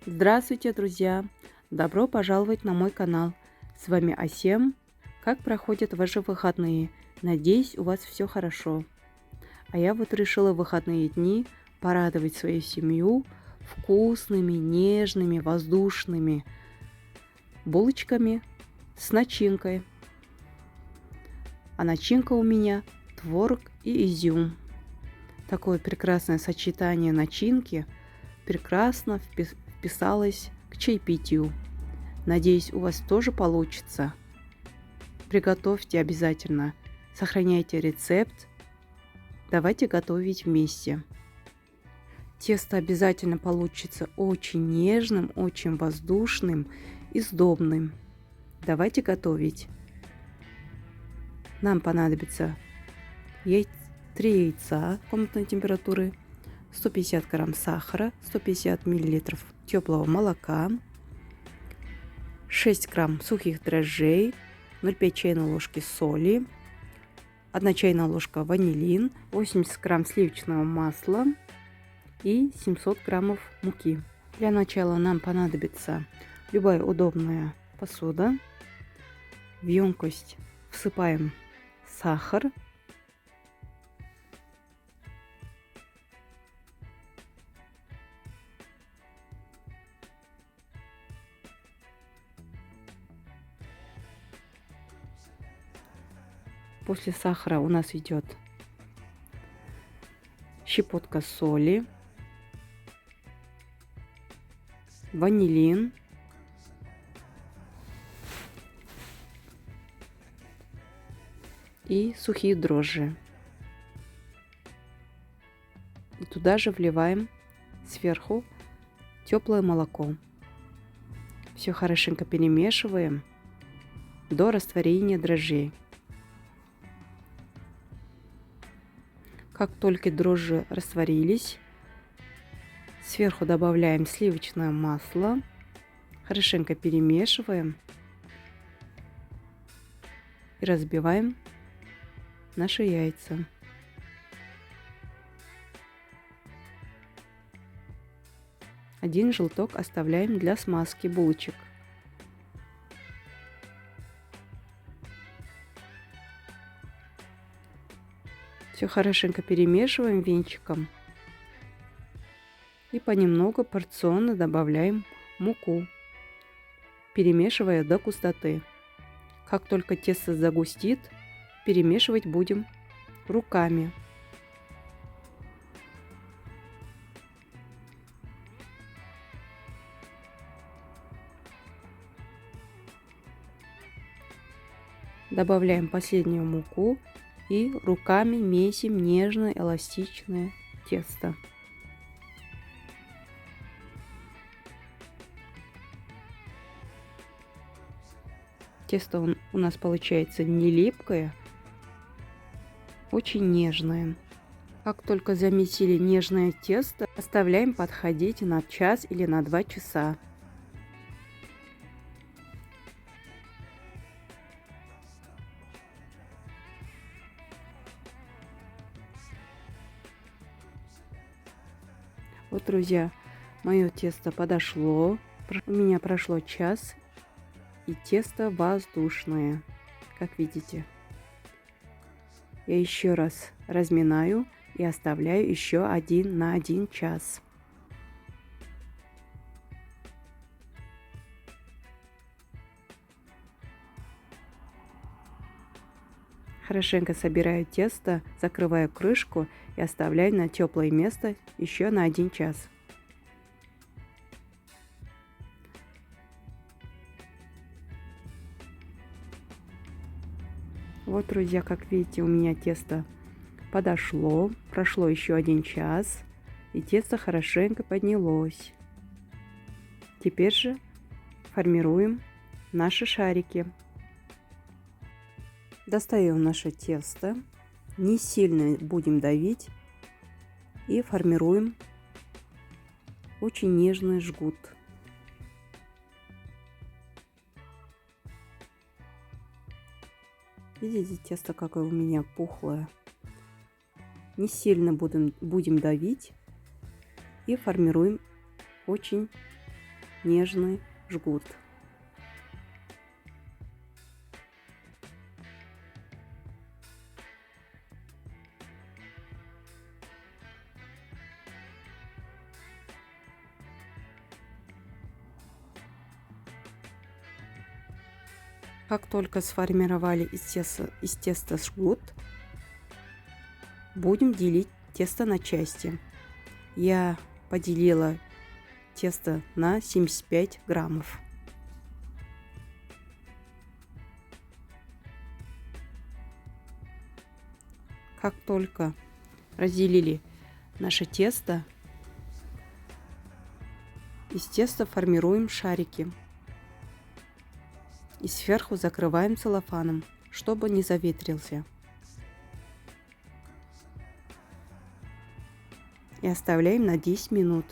Здравствуйте, друзья! Добро пожаловать на мой канал. С вами Асем. Как проходят ваши выходные? Надеюсь, у вас все хорошо. А я вот решила в выходные дни порадовать свою семью вкусными, нежными, воздушными булочками с начинкой. А начинка у меня творог и изюм. Такое прекрасное сочетание начинки прекрасно вписалось к чаепитию. Надеюсь, у вас тоже получится. Приготовьте обязательно. Сохраняйте рецепт. Давайте готовить вместе. Тесто обязательно получится очень нежным, очень воздушным и сдобным. Давайте готовить. Нам понадобится 3 яйца комнатной температуры, 150 грамм сахара, 150 миллилитров теплого молока, 6 грамм сухих дрожжей, 0,5 чайной ложки соли, 1 чайная ложка ванилин, 80 грамм сливочного масла и 700 граммов муки. Для начала нам понадобится любая удобная посуда. В емкость всыпаем сахар. После сахара у нас идет щепотка соли, ванилин, и сухие дрожжи. И туда же вливаем сверху теплое молоко. Все хорошенько перемешиваем до растворения дрожжей. Как только дрожжи растворились, сверху добавляем сливочное масло, хорошенько перемешиваем и разбиваем наши яйца. Один желток оставляем для смазки булочек. Все хорошенько перемешиваем венчиком и понемногу порционно добавляем муку, перемешивая до густоты. Как только тесто загустит, перемешивать будем руками. Добавляем последнюю муку и руками месим нежное эластичное тесто. Тесто у нас получается не липкое, очень нежное. Как только замесили нежное тесто, оставляем подходить на час или на 2 часа. Вот, друзья, мое тесто подошло. У меня прошло час, и тесто воздушное, как видите. Я еще раз разминаю и оставляю еще на 1 час. Хорошенько собираю тесто, закрываю крышку и оставляю на теплое место еще на 1 час. Вот, друзья, как видите, у меня тесто подошло. Прошло еще 1 час, и тесто хорошенько поднялось. Теперь же формируем наши шарики. Достаем наше тесто, не сильно будем давить и формируем очень нежный жгут. Видите, тесто какое у меня пухлое. Не сильно будем давить и формируем очень нежный жгут. Как только сформировали из теста жгут, будем делить тесто на части. Я поделила тесто на 75 граммов. Как только разделили наше тесто, из теста формируем шарики. И сверху закрываем целлофаном, чтобы не заветрился. И оставляем на 10 минут.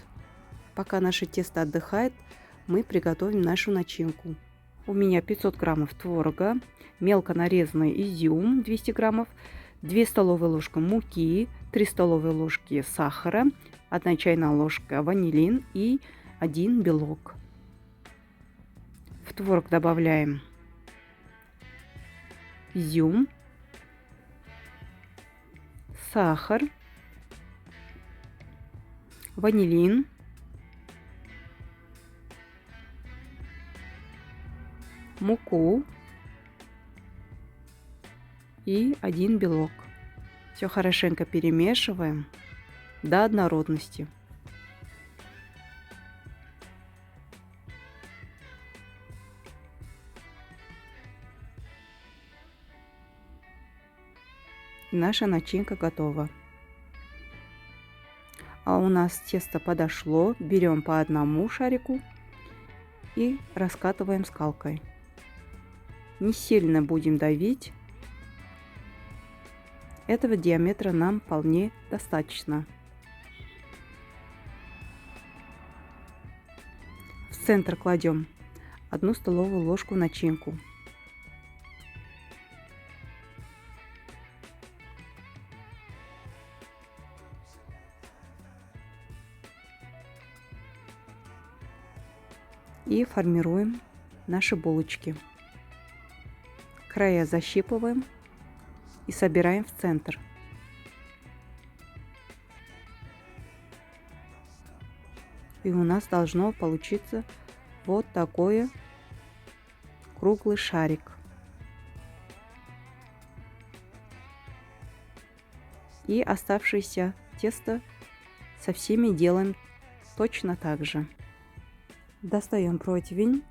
Пока наше тесто отдыхает, мы приготовим нашу начинку. У меня 500 граммов творога, мелко нарезанный изюм 200 граммов, 2 столовые ложки муки, 3 столовые ложки сахара, 1 чайная ложка ванилин и 1 белок. В творог добавляем изюм, сахар, ванилин, муку и 1 белок. Все хорошенько перемешиваем до однородности. И наша начинка готова. А у нас тесто подошло. Берем по одному шарику и раскатываем скалкой. Не сильно будем давить. Этого диаметра нам вполне достаточно. В центр кладем 1 столовую ложку начинку. И формируем наши булочки. Края защипываем и собираем в центр. И у нас должно получиться вот такой круглый шарик. И оставшееся тесто со всеми делаем точно так же. Достаем противень,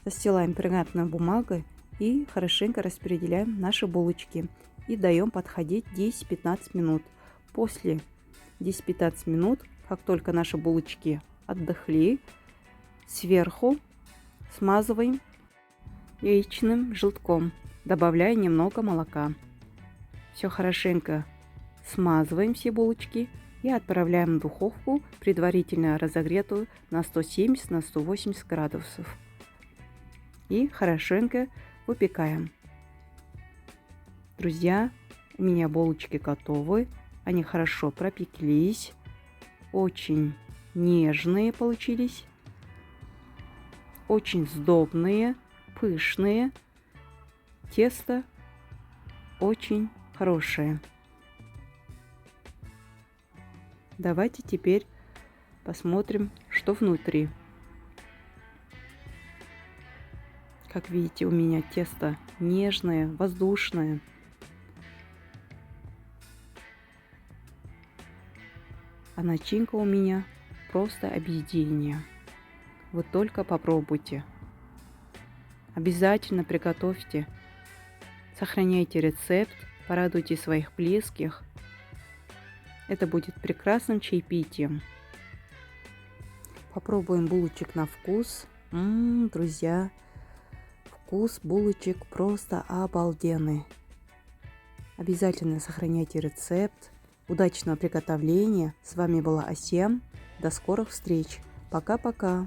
застилаем пергаментной бумагой и хорошенько распределяем наши булочки. И даем подходить 10-15 минут. После 10-15 минут, как только наши булочки отдохли, сверху смазываем яичным желтком, добавляя немного молока. Все хорошенько смазываем все булочки и отправляем в духовку, предварительно разогретую на 170-180 градусов. И хорошенько выпекаем. Друзья, у меня булочки готовы. Они хорошо пропеклись. Очень нежные получились. Очень сдобные, пышные. Тесто очень хорошее. Давайте теперь посмотрим, что внутри. Как видите, у меня тесто нежное, воздушное. А начинка у меня просто объедение. Вы только попробуйте. Обязательно приготовьте. Сохраняйте рецепт, порадуйте своих близких. Это будет прекрасным чаепитием. Попробуем булочек на вкус. Друзья, вкус булочек просто обалденный. Обязательно сохраняйте рецепт. Удачного приготовления. С вами была Асем. До скорых встреч. Пока-пока.